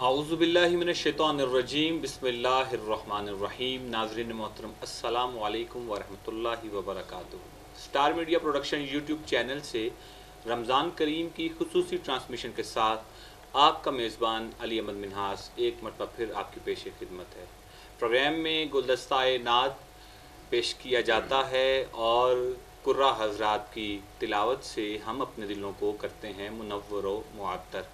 اعوذ باللہ من الشیطان الرجیم بسم اللہ الرحمن الرحیم. ناظرین محترم السلام علیکم ورحمۃ اللہ وبرکاتہ. Star media production YouTube channel سے رمضان کریم کی خصوصی ٹرانسمیشن کے ساتھ آپ کا میزبان علی احمد منہاس ایک مرتبہ پھر آپ کی پیش خدمت ہے. پروگرام میں گلدستہ نعت پیش کیا جاتا ہے اور قرہ حضرات کی تلاوت سے ہم اپنے دلوں کو کرتے ہیں منور و معطر.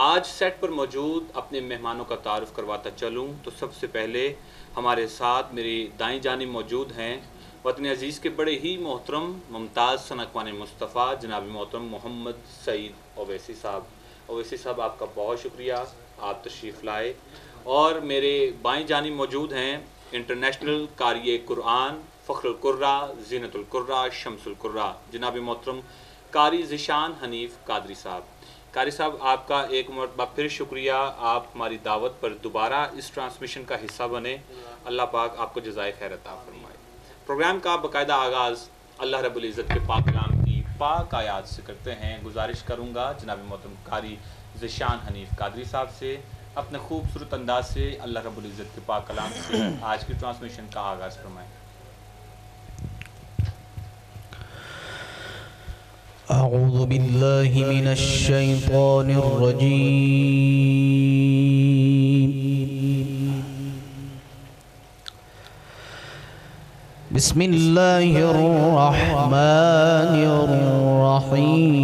آج سیٹ پر موجود اپنے مہمانوں کا تعارف کرواتا چلوں تو سب سے پہلے ہمارے ساتھ میری دائیں جانب موجود ہیں وطن عزیز کے بڑے ہی محترم ممتاز ثناء مصطفیٰ جناب محترم محمد سعید اویسی صاحب. اویسی صاحب آپ کا بہت شکریہ، آپ تشریف لائے. اور میرے بائیں جانب موجود ہیں انٹرنیشنل قاری قرآن، فخر القرہ، زینت القرہ، شمس القرہ جناب محترم قاری ذیشان حنیف قادری صاحب. قاری صاحب آپ کا ایک مرتبہ پھر شکریہ، آپ ہماری دعوت پر دوبارہ اس ٹرانسمیشن کا حصہ بنے. اللہ پاک آپ کو جزائے خیر عطا فرمائے. پروگرام کا باقاعدہ آغاز اللہ رب العزت کے پاک کلام کی پاک آیات سے کرتے ہیں. گزارش کروں گا جناب محترم قاری ذیشان حنیف قادری صاحب سے اپنے خوبصورت انداز سے اللہ رب العزت کے پاک کلام سے آج کی ٹرانسمیشن کا آغاز فرمائیں. اعوذ باللہ من الشیطان الرجیم. بسم اللہ الرحمن الرحیم.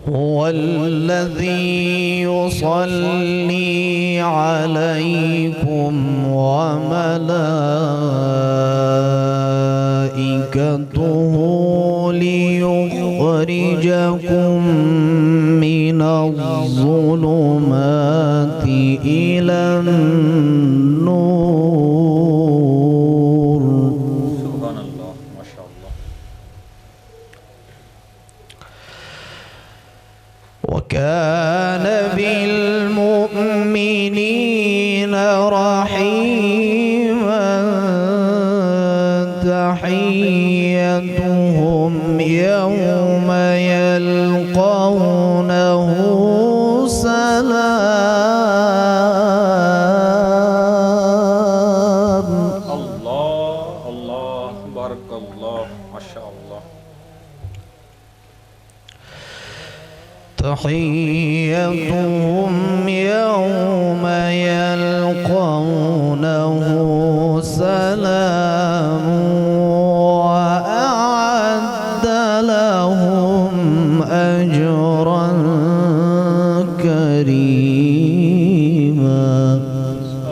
هو الذي يصلي عليكم وملائكته ليخرجكم من الظلمات إلى النور. سبحان اللہ، ماشاء اللہ. وكان بالمؤمنين رحيما. تحيتهم يوم يلقونه سلام. اللہ اللہ بارک اللہ، ماشاء اللہ. تحيتهم يوم يلقونه سلام وأعد لهم أجرا كريما.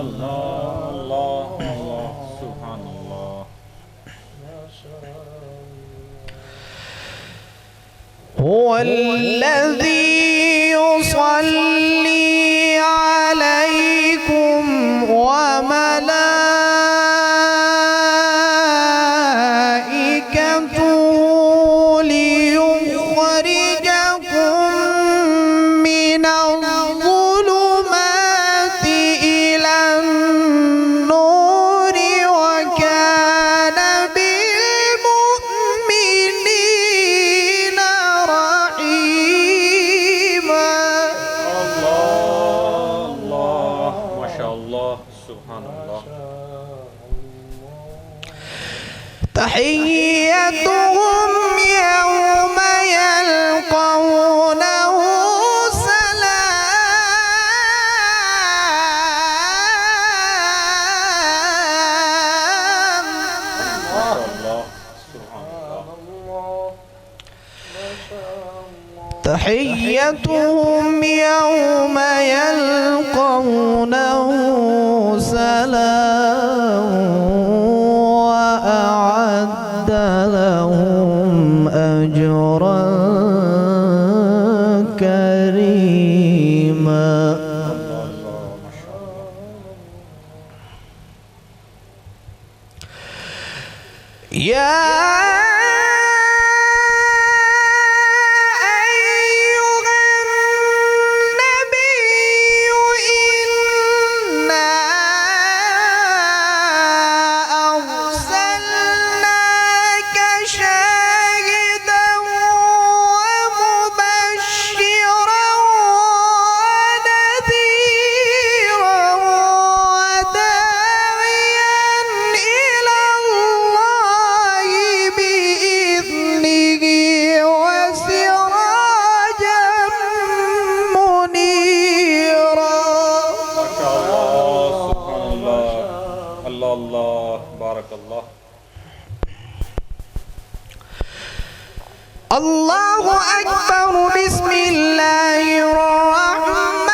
اللہ اللہ اللہ، سبحان اللہ. هو الذي يصلي عليكم وملائكته ليخرجكم من الظلمات إلى النور وكان بالمؤمنين رحيما. اللہ اللہ، ماشاء اللہ، سبحان اللہ. تحيتهم يوم يلقونه سلام. ماشاء اللہ، سبحان اللہ. تحيتهم يوم يلقونه سلام وأعد لهم أجرا كريما. يا أرسلنا الله أكبر بسم الله الرحمن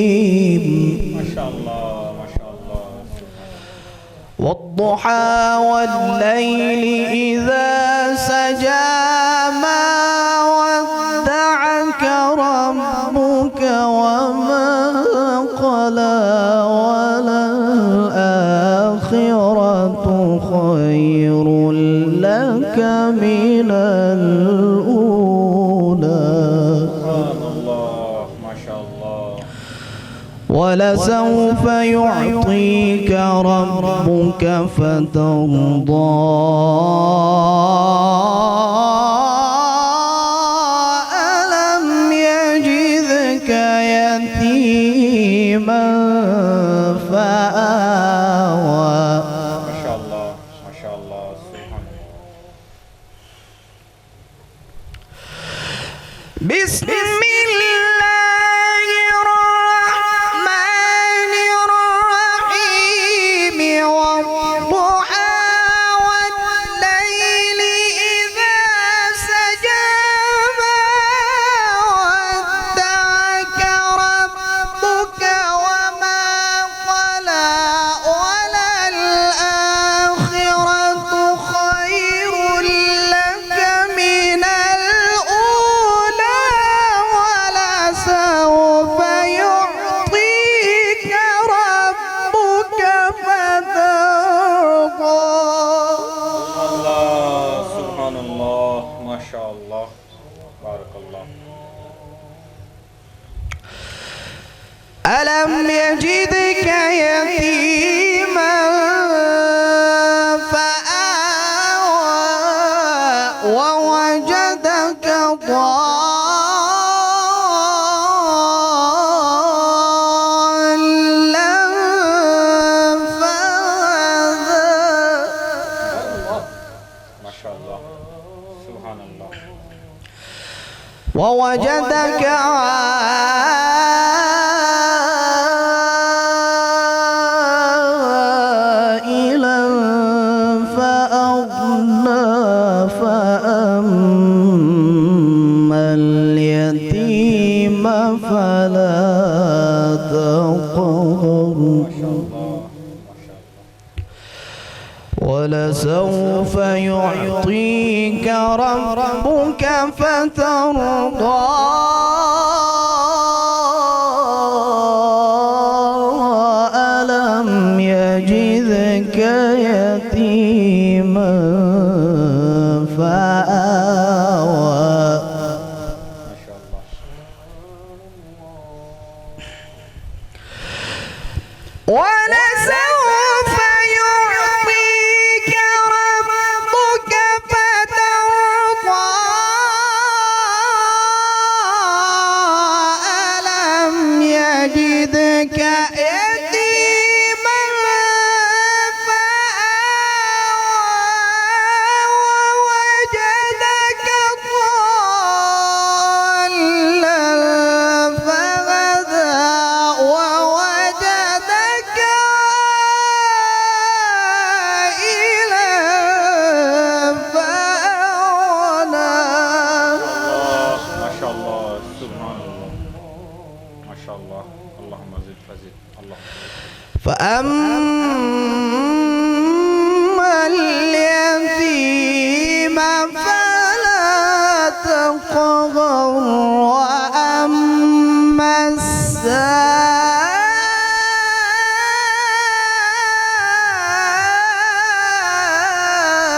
الرحيم ما شاء الله ما شاء الله. والضحى والليل إذا سجى ما ودعك ربك وما قلى وللآخرة خير لك من الأولى سبحان الله ما شاء الله. ولسوف يعطيك ربك فترضى ألم يجدك يتيما فآوى ما شاء الله ما شاء الله. سبحان الله. بسم الله الرحمن الرحيم والضحى والليل إذا سجى ما ودعك ربك وما قلى وللآخرة خير لك من الأولى ولسوف يعطيك ربك فترضى الله سبحان الله ما شاء الله. بارك الله. ألم يجدك يتيما فآوى ووجدك ضالا فهدى ما شاء الله. سبحان الله. ووجدك عائلا فأغنى فأما اليتيم فلا تقهر ولسوف يعطيك ربك فترضى ألم يجدك يتيما فآوى ما شاء الله. ولسوف يعطيك ربك فترضى ألم يجدك يتيما فآوى ووجدك ضالا فهدى ووجدك عائلا فأغنى ما شاء الله. سبحان الله ما شاء الله. اللهم زد فزد. اللهم فأما اليتيم فلا تقهر وأما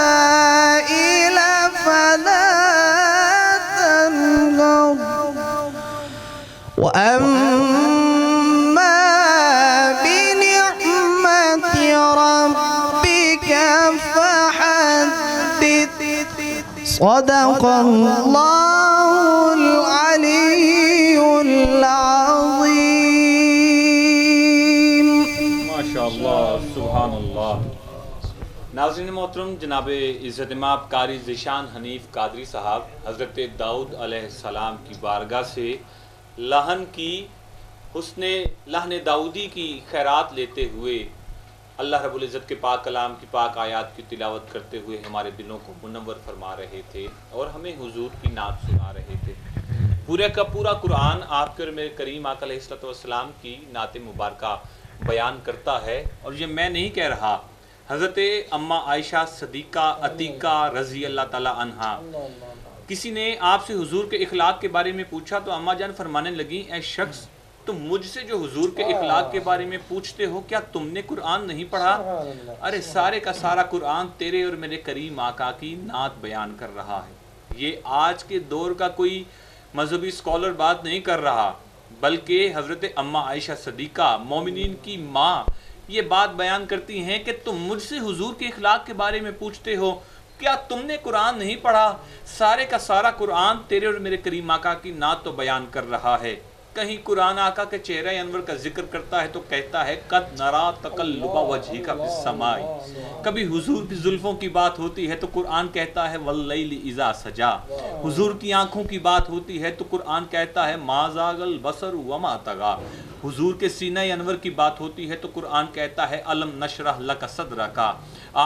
السائل فلا تنهر وأما بنعمة ربك فحدث صدق الله العلي العظيم ما شاء اللہ. سبحان اللہ. ناظرین محترم، جناب عزت مآب قاری ذیشان حنیف قادری صاحب حضرت داؤد علیہ السلام کی بارگاہ سے لہن داؤدی کی خیرات لیتے ہوئے اللہ رب العزت کے پاک کلام کی پاک آیات کی تلاوت کرتے ہوئے ہمارے دلوں کو منور فرما رہے تھے اور ہمیں حضور کی نعت سنا رہے تھے۔ پورے کا پورا قرآن آپ کے اور میرے کریم آقا علیہ الصلوۃ والسلام کی نعت مبارکہ بیان کرتا ہے، اور یہ میں نہیں کہہ رہا، حضرت اماں عائشہ صدیقہ عتیقہ رضی اللہ تعالی عنہا، کسی نے آپ سے حضور کے اخلاق کے بارے میں پوچھا تو اماں جان فرمانے لگی، اے شخص تم مجھ سے جو حضور کے اخلاق کے بارے میں پوچھتے ہو، کیا تم نے قرآن نہیں پڑھا؟ ارے سارے کا سارا قرآن تیرے اور میرے کریم آقا کی نعت بیان کر رہا ہے۔ یہ آج کے دور کا کوئی مذہبی اسکالر بات نہیں کر رہا، بلکہ حضرت اماں عائشہ صدیقہ مومنین کی ماں یہ بات بیان کرتی ہیں کہ تم مجھ سے حضور کے اخلاق کے بارے میں پوچھتے ہو، کیا تم نے قرآن نہیں پڑھا؟ سارے کا سارا قرآن تیرے اور میرے کریم آقا کی نعت تو بیان کر رہا ہے۔ کہیں قرآن آقا کے چہرہ انور کا ذکر کرتا ہے تو کہتا ہے قد نرا تقلب وجہک فی السماء۔ کبھی حضور کی زلفوں کی بات ہوتی ہے تو قرآن کہتا ہے واللیل اذا سجا۔ حضور کی آنکھوں کی بات ہوتی ہے تو قرآن کہتا ہے ما زاغ البصر وما طغی۔ حضور کے سینہ انور کی بات ہوتی ہے تو قرآن کہتا ہے الم نشرح لک صدرک۔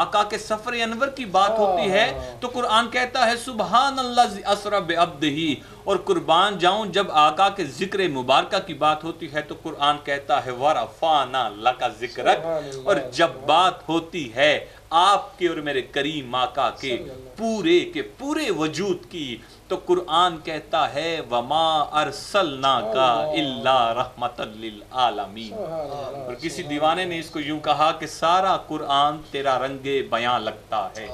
آقا کے سفر انور کی بات ہوتی ہے تو قرآن کہتا ہے سبحان اللہ اسری بعبدہ۔ اور قربان جاؤں جب آقا کے ذکر مبارکہ کی بات ہوتی ہے تو قرآن کہتا ہے ورفعنا لک ذکرک۔ اور جب بات ہوتی ہے آپ کے اور میرے کریم آقا کے پورے وجود کی تو قرآن کہتا ہے وما ارسلناک الا رحمۃ للعالمین۔ اور کسی دیوانے نے اس کو یوں کہا کہ سارا قرآن تیرا رنگ بیاں لگتا ہے،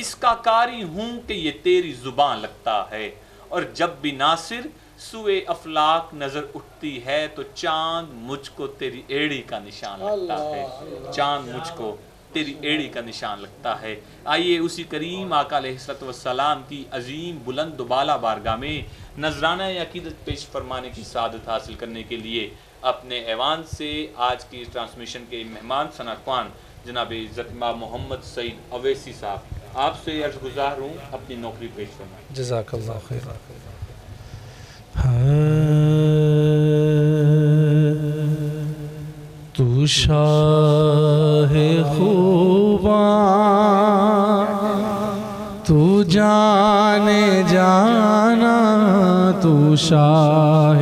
اس کا قاری ہوں کہ یہ تیری زبان لگتا ہے۔ اور جب بھی ناصر سوئے افلاک نظر اٹھتی ہے تو چاند مجھ کو تیری ایڑی کا نشان لگتا ہے، چاند مجھ کو تیری ایڑی کا نشان لگتا ہے۔ آئیے اسی کریم آقا علیہ الصلوۃ والسلام کی عظیم بلند و بالا بارگاہ میں نذرانہ عقیدت پیش فرمانے کی سعادت حاصل کرنے کے لیے اپنے ایوان سے آج کی ٹرانسمیشن کے مہمان ثناخوان جناب عزت امام محمد سعید اویسی صاحب، آپ سے عرض گزار ہوں اپنی نوکری پیش فرمائیں۔ جزاک اللہ خیر۔ تو شاہ خوباں تو جانے جانا، تو شاہ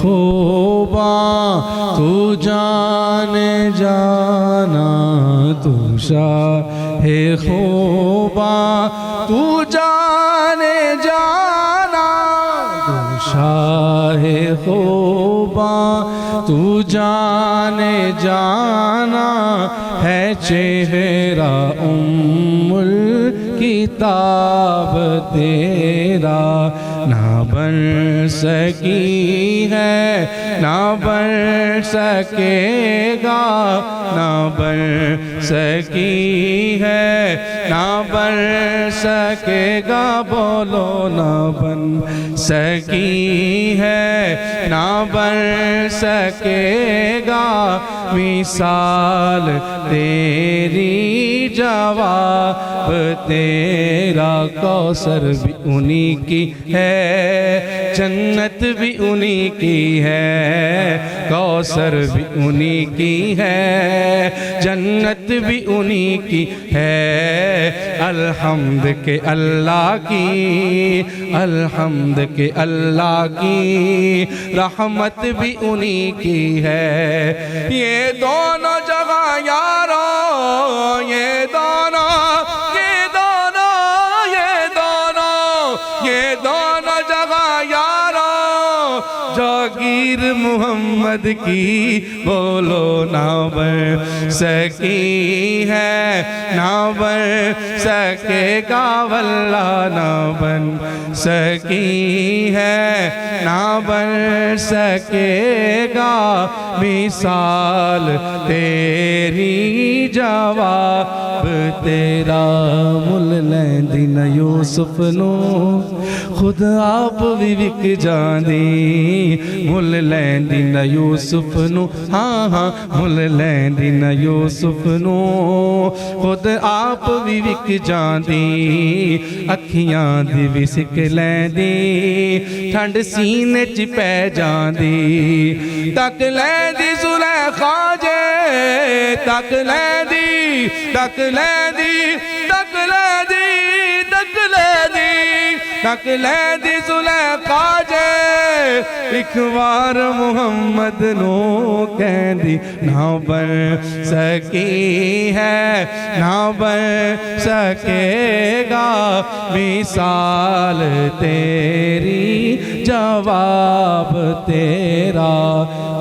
خوباں تو جانے جانا، تو شاہ خوباں تو جانے جانا، تو شاہ خوباں تو جانے جانا ہے چہرہ الکتاب تیرا، نہ بن سکی ہے نہ بن سکے گا، نہ بن سکی ہے نہ بن سکے گا، بولو نہ بن سکی ہے نہ بن سکے گا، مثال تیری جواب تیرا، کوثر بھی انہی کی ہے جنت بھی انہی کی ہے، کوثر بھی انہی کی ہے جنت بھی انہی کی ہے، الحمد کے اللہ کی، الحمد کے اللہ کی رحمت بھی انہی کی ہے۔ یہ دونوں جگہ یارو، یہ دونوں جگہ یارو، جاگیر محمد کی بولو نہ بن سکی ہے نہ بن سکے گا، واللہ نہ بن سکی ہے نہ بن سکے گا، مثال تیری جواب تیرا، مل لیندی نہ یوسف نو خود آپ بھی وک جاندی، مل لیندی نہ یوسف نو، ہاں ہاں مل لیندی نہ یوسف نو خود آپ بھی وک جاندی، اکھیاں دی بھی سک لیندی ٹھنڈ سینے چ پہ جاندی، تک لیندی زلیخا جے تک لے دی تک لے دی تک لے دی تک لے دی تک لے دی زلیخا جے ایک بار محمد نو کہہ دی نہ بن سکی ہے نہ بن سکے گا مثال تیری جواب تیرا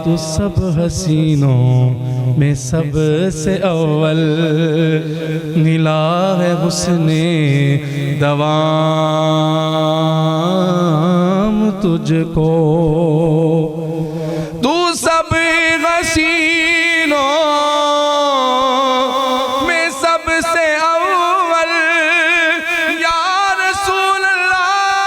تو سب حسینوں میں سب سے اول ملا ہے حسن دوام تجھ کو تو سب حسینوں میں سب سے اول یا رسول اللہ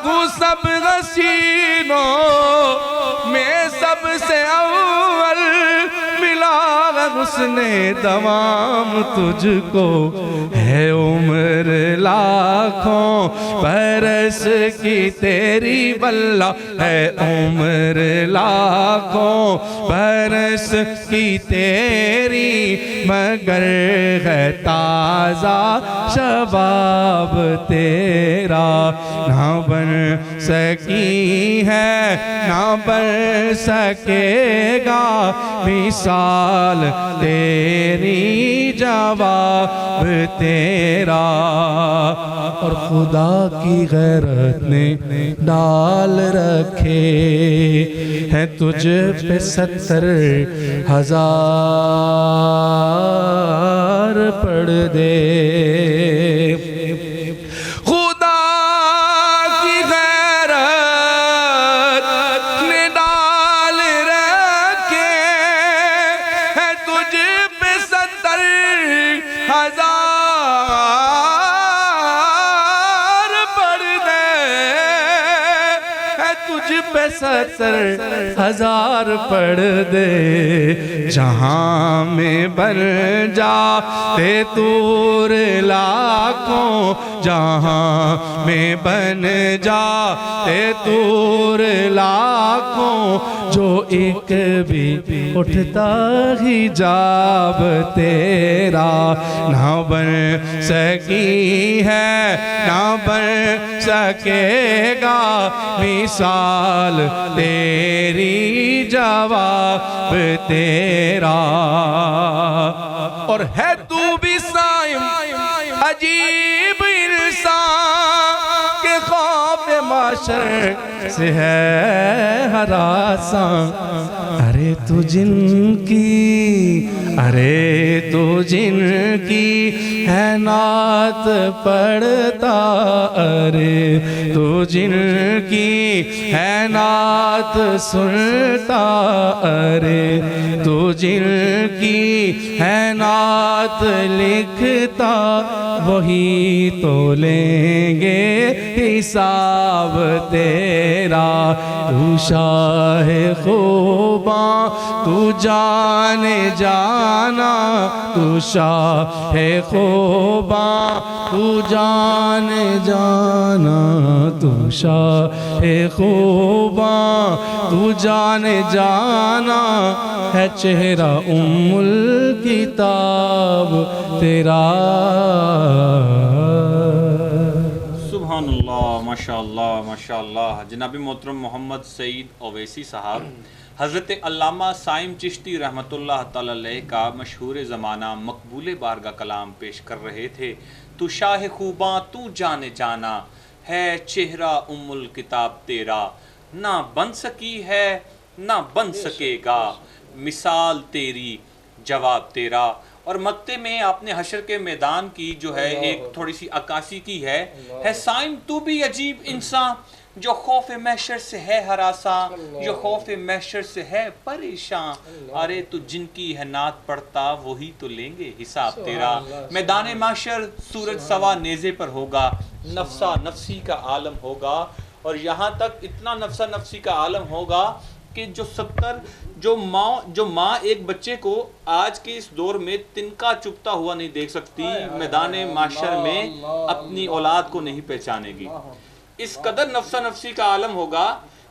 تو سب حسینوں میں سب سے اول ملا حسن دوام تجھ کو ہے عمر لاکھوں برس کی تیری بلّہ ہے عمر لاکھوں برس کی تیری مگر ہے تازہ شباب تیرا نہ بن سکی ہے نہ بن سکے گا مثال تیری جواب تیرا اور خدا کی غیرت نے ڈال رکھے ہیں تجھ پہ 70,000 پردے خدا کی غیرت نے ڈال رکھے ہیں تجھ پہ 70,000 پردے ہیں تجھ پہ 70,000 پردے جہاں میں بن جاتے طور لاکھوں جہاں میں بن جاتے طور لاکھوں جو ایک بھی اٹھتا حجاب تیرا نہ بن سکی ہے نہ بن سکے گا مثال تیری جواب تیرا اور ہے تو بھی صائم عجیب انسان کہ خوف معاشر سے ہے ہراساں ارے تو جن کی ہے نعت پڑھتا ارے تو جن کی ہے نعت سنتا ارے تو جن کی ہے نعت لکھتا وہی تو لیں گے حساب تیرا تو شاہ خوباں تو جان جانا تو شاہ خوباں تو جان جانا تو شاہ خوباں تو جان جانا ہے چہرہ ام الکتاب تیرا سبحان اللہ ماشاءاللہ ماشاءاللہ جناب محترم محمد سعید اویسی صاحب حضرت علامہ سائم چشتی رحمۃ اللہ تعالی علیہ کا مشہور زمانہ مقبول بارگاہ کلام پیش کر رہے تھے تو شاہ خوباں تو جانے جانا ہے چہرہ ام الکتاب تیرا نہ بن سکی ہے نہ بن سکے گا مثال تیری جواب تیرا اور مکتے میں آپ نے حشر کے میدان کی جو ہے ایک تھوڑی سی عکاسی کی ہے سائم تو بھی عجیب انسان جو خوف محشر سے ہے ہراساں جو خوف محشر سے ہے پریشان ارے تو جن کی ہے نعت پڑھتا وہی تو لیں گے حساب تیرا میدان محشر سورج سوا نیزے پر ہوگا نفسا نفسی کا عالم ہوگا اور یہاں تک اتنا نفسا نفسی کا عالم ہوگا کہ جو ماں ایک بچے کو آج کے اس دور میں تنکا چپتا ہوا نہیں دیکھ سکتی میدان محشر میں اپنی اولاد کو نہیں پہچانے گی اس قدر نفسا نفسی کا عالم ہوگا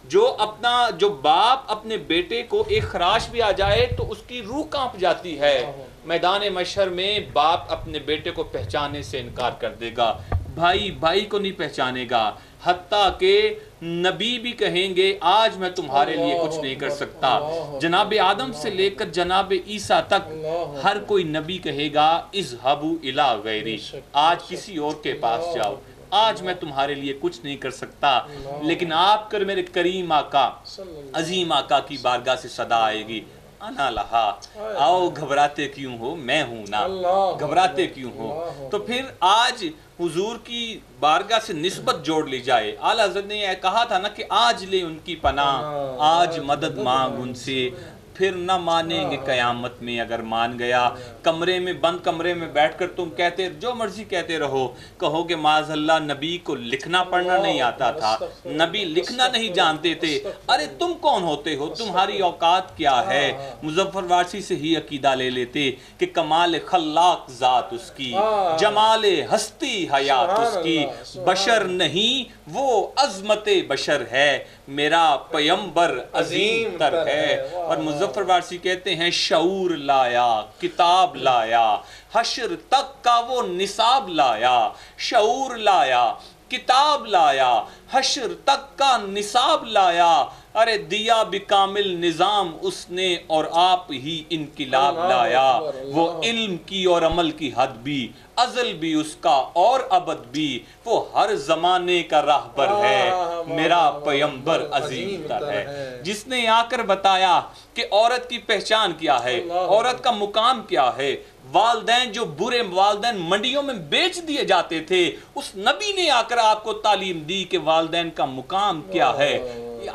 جو باپ اپنے بیٹے کو ایک خراش بھی آ جائے تو اس کی روح کانپ جاتی ہے. میدان محشر میں باپ اپنے بیٹے کو پہچانے سے انکار کر دے گا, بھائی بھائی کو نہیں پہچانے گا, حتیٰ کہ نبی بھی کہیں گے آج میں تمہارے لیے کچھ نہیں کر سکتا. جناب آدم سے لے کر جناب عیسیٰ تک ہر کوئی نبی کہے گا اذهبوا الی غیری, آج کسی اور کے پاس جاؤ, آج میں تمہارے لیے کچھ نہیں کر سکتا. لیکن آپ کر میرے کریم آقا عظیم آقا کی بارگاہ سے صدا آئے گی, انا لہا, آؤ گھبراتے کیوں ہو, میں ہوں نا, گھبراتے کیوں ہو. تو پھر آج حضور کی بارگاہ سے نسبت جوڑ لی جائے. اعلیٰ حضرت نے یہ کہا تھا نا کہ آج لے ان کی پناہ, آج مدد مانگ ان سے, پھر نہ مانیں گے قیامت میں. اگر مان گیا کمرے میں بند کمرے میں بیٹھ کر تم کہتے جو مرضی کہتے رہو, کہو کہ معاذ اللہ نبی کو لکھنا پڑھنا نہیں آتا تھا, نبی لکھنا نہیں جانتے تھے. ارے تم کون ہوتے ہو, تمہاری اوقات کیا ہے. مظفر وارسی سے ہی عقیدہ لے لیتے کہ کمال خلاق ذات اس کی, جمال ہستی حیات اس کی, بشر نہیں وہ عظمت بشر ہے, میرا پیمبر عظیم تر ہے. اور مظفر وارسی کہتے ہیں شعور لایا, کتاب لایا, حشر تک کا وہ نصاب لایا. شعور لایا, کتاب لایا, حشر تک کا نصاب لایا. ارے دیا بکامل نظام اس نے اور آپ ہی انقلاب لایا. وہ علم کی اور عمل کی حد بھی, ازل بھی اس کا اور ابد بھی, وہ ہر زمانے کا راہبر ہے, میرا پیمبر عظیم تر ہے. جس نے آ کر بتایا کہ عورت کی پہچان کیا ہے, عورت کا مقام کیا ہے. والدین جو برے والدین منڈیوں میں بیچ دیے جاتے تھے, اس نبی نے آ کر آپ کو تعلیم دی کہ والدین کا مقام کیا ہے.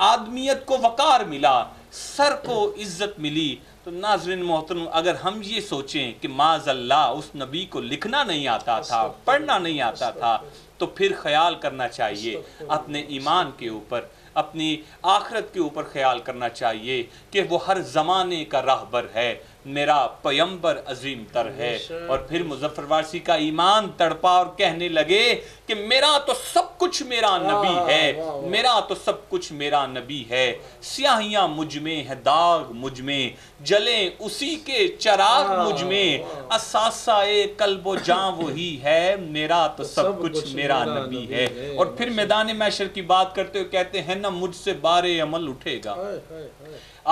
آدمیت کو وقار ملا, سر کو عزت ملی. تو ناظرین محترم, اگر ہم یہ سوچیں کہ معاذ اللہ اس نبی کو لکھنا نہیں آتا تھا, پڑھنا نہیں آتا تھا, تو پھر خیال کرنا چاہیے اپنے ایمان کے اوپر, اپنی آخرت کے اوپر خیال کرنا چاہیے کہ وہ ہر زمانے کا راہبر ہے, میرا پیمبر عظیم تر ہے. اور پھر مظفر وارسی کا ایمان تڑپا اور کہنے لگے کہ میرا تو سب کچھ میرا نبی ہے, میرا تو سب کچھ میرا نبی ہے. سیاہیاں مجھ میں ہے, داغ مجھ میں, جلیں اسی کے چراغ مجھ میں, اساسہ قلب و جاں وہی ہے, میرا تو سب کچھ میرا نبی ہے. اور پھر میدان محشر کی بات کرتے ہوئے کہتے ہیں نہ مجھ سے بار عمل اٹھے گا.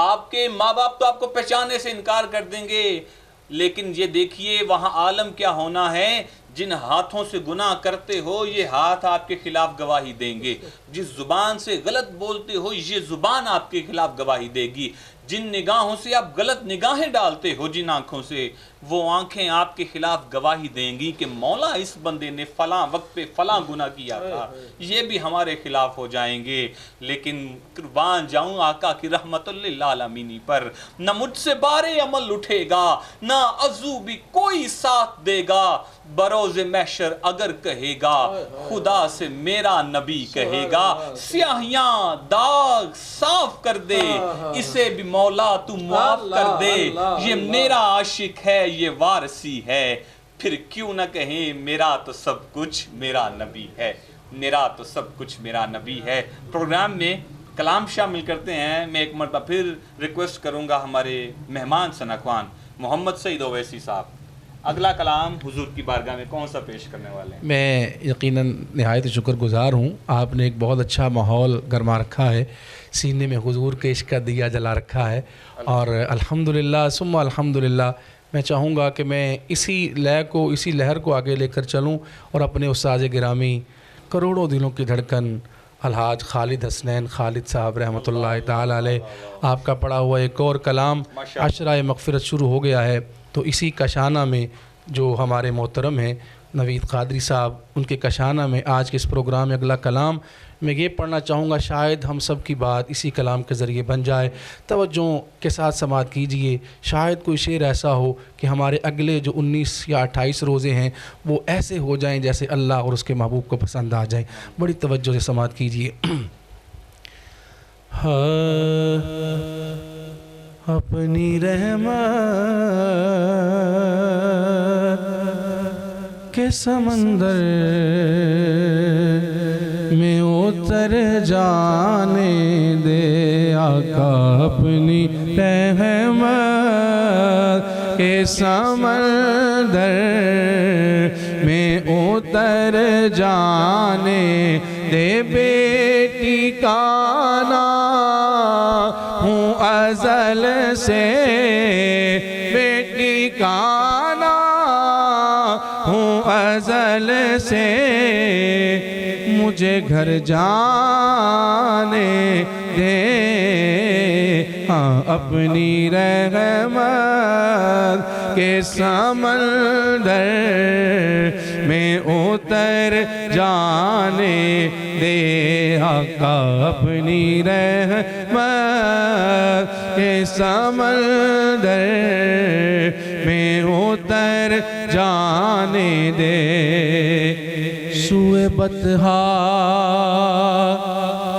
آپ کے ماں باپ تو آپ کو پہچانے سے انکار کر دیں گے, لیکن یہ دیکھیے وہاں عالم کیا ہونا ہے. جن ہاتھوں سے گناہ کرتے ہو یہ ہاتھ آپ کے خلاف گواہی دیں گے, جس زبان سے غلط بولتے ہو یہ زبان آپ کے خلاف گواہی دے گی, جن نگاہوں سے آپ غلط نگاہیں ڈالتے ہو جن آنکھوں سے, وہ آنکھیں آپ کے خلاف گواہی دیں گی کہ مولا اس بندے نے فلاں وقت پہ فلاں گناہ کیا تھا, یہ بھی ہمارے خلاف ہو جائیں گے. لیکن قربان جاؤں آقا کی رحمت للعالمین پر, نہ مجھ سے بارے عمل اٹھے گا, نہ عضو بھی کوئی ساتھ دے گا. بروز محشر اگر کہے گا خدا سے میرا نبی کہے گا, سیاہیاں داغ صاف کر دے, اسے بھی مولا تو معاف کر دے, یہ میرا عاشق ہے, یہ وارثی ہے. پھر کیوں نہ کہیں میرا تو سب کچھ میرا نبی ہے, میرا تو سب کچھ میرا نبی ہے. پروگرام میں کلام شامل کرتے ہیں. میں ایک مرتبہ پھر ریکویسٹ کروں گا ہمارے مہمان سنکوان محمد سعید اویسی صاحب, اگلا کلام حضور کی بارگاہ میں کون سا پیش کرنے والے ہیں؟ میں یقیناً نہایت شکر گزار ہوں, آپ نے ایک بہت اچھا ماحول گرما رکھا ہے, سینے میں حضور کے عشق کا دیا جلا رکھا ہے, اور الحمدللہ ثم الحمدللہ میں چاہوں گا کہ میں اسی لے کو, اسی لہر کو آگے لے کر چلوں, اور اپنے استاذ گرامی کروڑوں دلوں کی دھڑکن الحاج خالد حسنین خالد صاحب رحمۃ اللہ تعالی علیہ, آپ کا پڑھا ہوا ایک اور کلام عشرہ مغفرت شروع ہو گیا ہے, تو اسی کشانہ میں جو ہمارے محترم ہیں نوید قادری صاحب, ان کے کشانہ میں آج کے اس پروگرام میں اگلا کلام میں یہ پڑھنا چاہوں گا, شاید ہم سب کی بات اسی کلام کے ذریعے بن جائے. توجہ کے ساتھ سماعت کیجئے, شاید کوئی شعر ایسا ہو کہ ہمارے اگلے جو 19 یا 28 روزے ہیں وہ ایسے ہو جائیں جیسے اللہ اور اس کے محبوب کو پسند آ جائیں. بڑی توجہ سے سماعت کیجئے. اپنی رحمت کے سمندر میں اتر جانے دے آقا اپنی رحمت کے سمندر میں اتر جانے دے بیٹی کا نام ہوں ازل سے بیٹی کا نام ہوں ازل سے مجھے گھر جانے دے اپنی رحمت کے سمندر میں اتر جانے دے آقا اپنی رحمت کے سمندر میں اتر جانے دے سوئے بطحا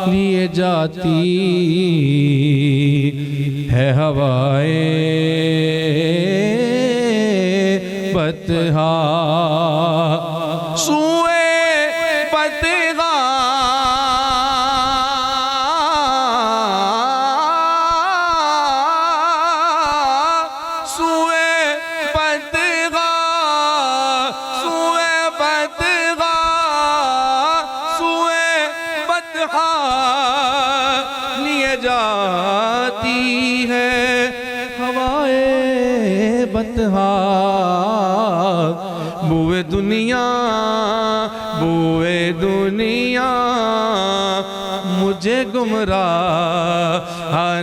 لیے جاتی ہے ہوائے بطحا سوئے بطحا سوئے بطحا سوئے بطحا سوئے بطحا لیے جاتی ہے ہوائے بطحا بوئے دنیا بوئے دنیا مجھے گمراہ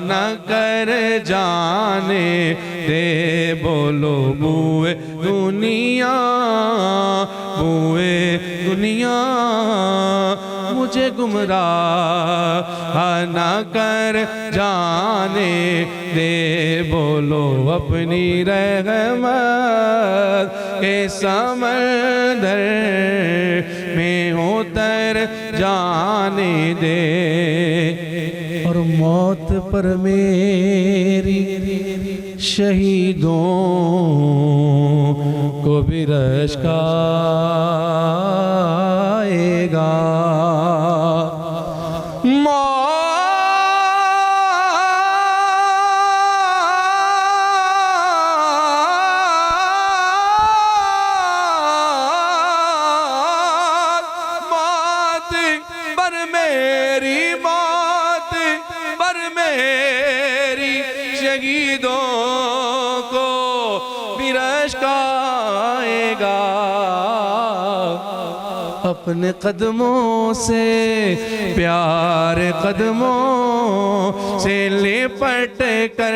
نہ کر جانے دے بولو بوئے دنیا بوئے دنیا مجھے گمراہ نہ کر جانے دے بولو اپنی رحمت کے سمندر میں اتر جانے دے اور موت پر میری شہیدوں کو بھی رشک آئے گا شہیدوں کو بھی رشک آئے گا اپنے قدموں سے پیارے قدموں سے لپٹ کر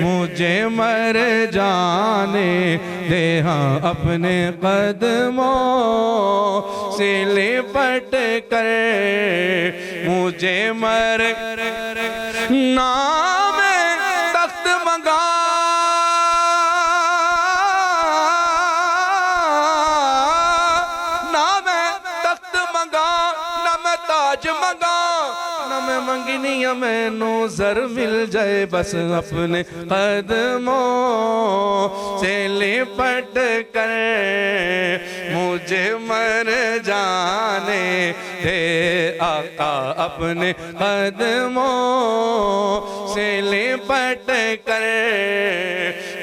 مجھے مر جانے دے ہاں اپنے قدموں سے لپٹ کر مجھے مر نام تخت منگا نہ میں تخت منگا نہ میں تاج منگا نہ میں منگنی میں نو زر مل جائے بس اپنے قدموں سے لپٹ کر مجھے مر جانے دے آقا اپنے قدموں سے لپٹ کر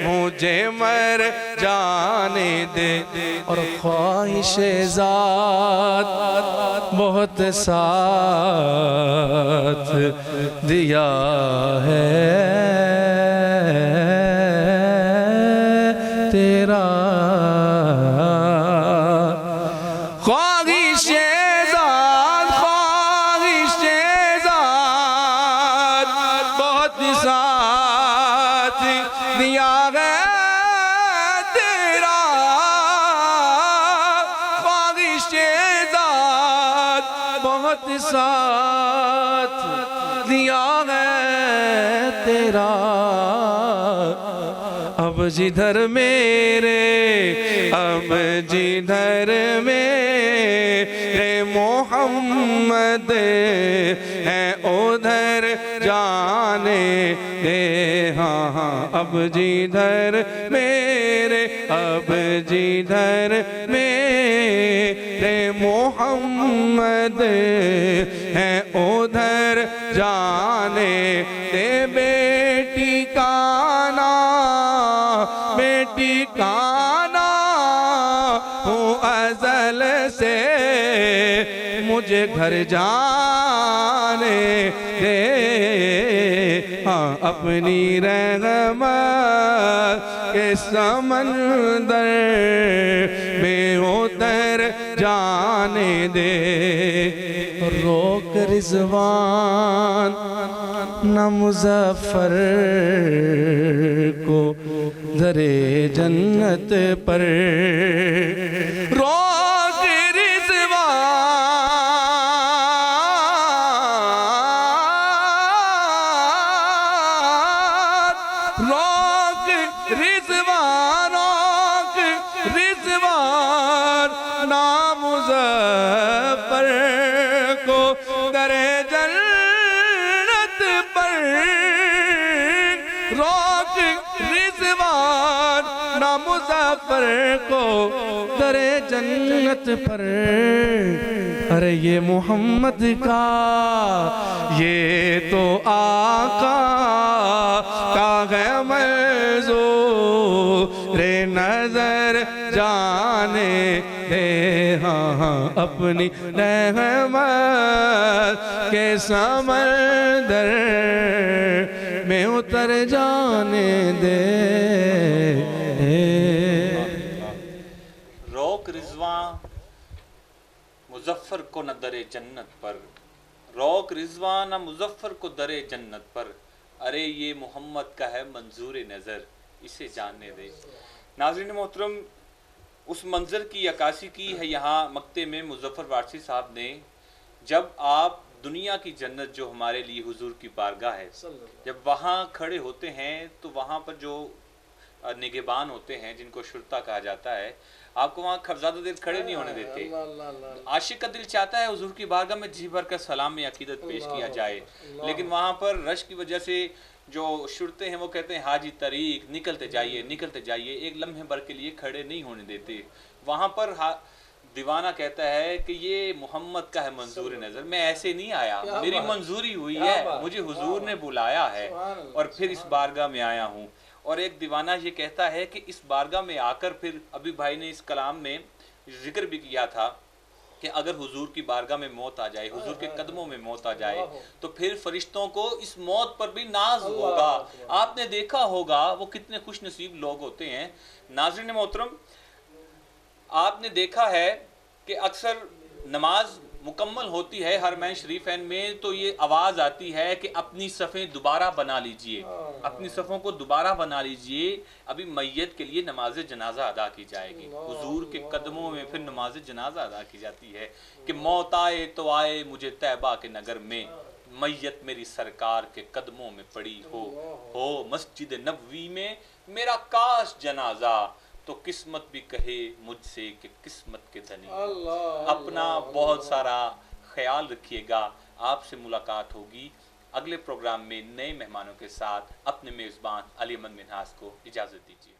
مجھے مر جانے دے اور خواہش ذات بہت ساتھ دیا ہے تیرا دیا ہے تیرا خواہش ذات بہت ساتھ دیا ہے تیرا اب جدھر میرے اب جدھر میرے محمد ہے ادھر جانے دے ہاں ہاں اب جدھر میرے اب جدھر میرے محمد محمد ہیں ادھر جانے دے بیٹی کا نام بیٹی کا نام ہوں ازل سے مجھے گھر جانے دے ہاں اپنی رحمت کے سمندر میں اتر جانے دے روک رضوان نہ مظفر کو در جنت پر روک رضوان نام مظفر کو در جنت پر روک رضوان نام مظفر کو در جنت پر ارے یہ محمد کا یہ تو آقا کا ہے منظور نظر جانے دے ہاں اپنی رحمت کے سمندر میں اتر جانے دے روک رضواں مظفر کو نہ در جنت پر روک رضواں نہ مظفر کو در جنت پر ارے یہ محمد کا ہے منظور نظر اسے جاننے دے ناظرین محترم اس منظر کی عکاسی کی ہے یہاں مکتے میں مظفر وارثی صاحب نے جب آپ دنیا کی جنت جو ہمارے لیے حضور کی بارگاہ ہے جب وہاں کھڑے ہوتے ہیں تو وہاں پر جو نگہبان ہوتے ہیں جن کو شرطا کہا جاتا ہے آپ کو وہاں زیادہ دیر کھڑے نہیں ہونے دیتے عاشق کا دل چاہتا ہے حضور کی بارگاہ میں جی بھر کر سلام میں عقیدت پیش کیا جائے لیکن وہاں پر رش کی وجہ سے جو شرطے ہیں وہ کہتے ہیں حاجی طریق نکلتے جائیے ایک لمحے بھر کے لیے کھڑے نہیں ہونے دیتے وہاں پر دیوانہ کہتا ہے کہ یہ محمد کا ہے منظور نظر میں ایسے نہیں آیا میری منظوری ہوئی ہے مجھے حضور نے بلایا ہے اور پھر اس بارگاہ میں آیا ہوں اور ایک دیوانہ یہ کہتا ہے کہ اس بارگاہ میں آ کر پھر ابھی بھائی نے اس کلام میں ذکر بھی کیا تھا کہ اگر حضور کی بارگاہ میں موت آ جائے حضور کے قدموں میں موت آ جائے تو پھر فرشتوں کو اس موت پر بھی ناز ہوگا آپ نے دیکھا ہوگا وہ کتنے خوش نصیب لوگ ہوتے ہیں ناظرین محترم آپ نے دیکھا ہے کہ اکثر نماز مکمل ہوتی ہے حرمین شریفین میں تو یہ آواز آتی ہے کہ اپنی صفیں دوبارہ بنا لیجئے اپنی صفوں کو دوبارہ بنا لیجئے ابھی میت کے لیے نماز جنازہ ادا کی جائے گی حضور کے قدموں میں پھر نماز جنازہ ادا کی جاتی ہے کہ موت آئے تو آئے مجھے طیبہ کے نگر میں میت میری سرکار کے قدموں میں پڑی ہو مسجد نبوی میں میرا کاش جنازہ تو قسمت بھی کہے مجھ سے کہ قسمت کے دھنی اپنا بہت سارا خیال رکھیے گا آپ سے ملاقات ہوگی اگلے پروگرام میں نئے مہمانوں کے ساتھ اپنے میزبان علی احمد منہاس کو اجازت دیجیے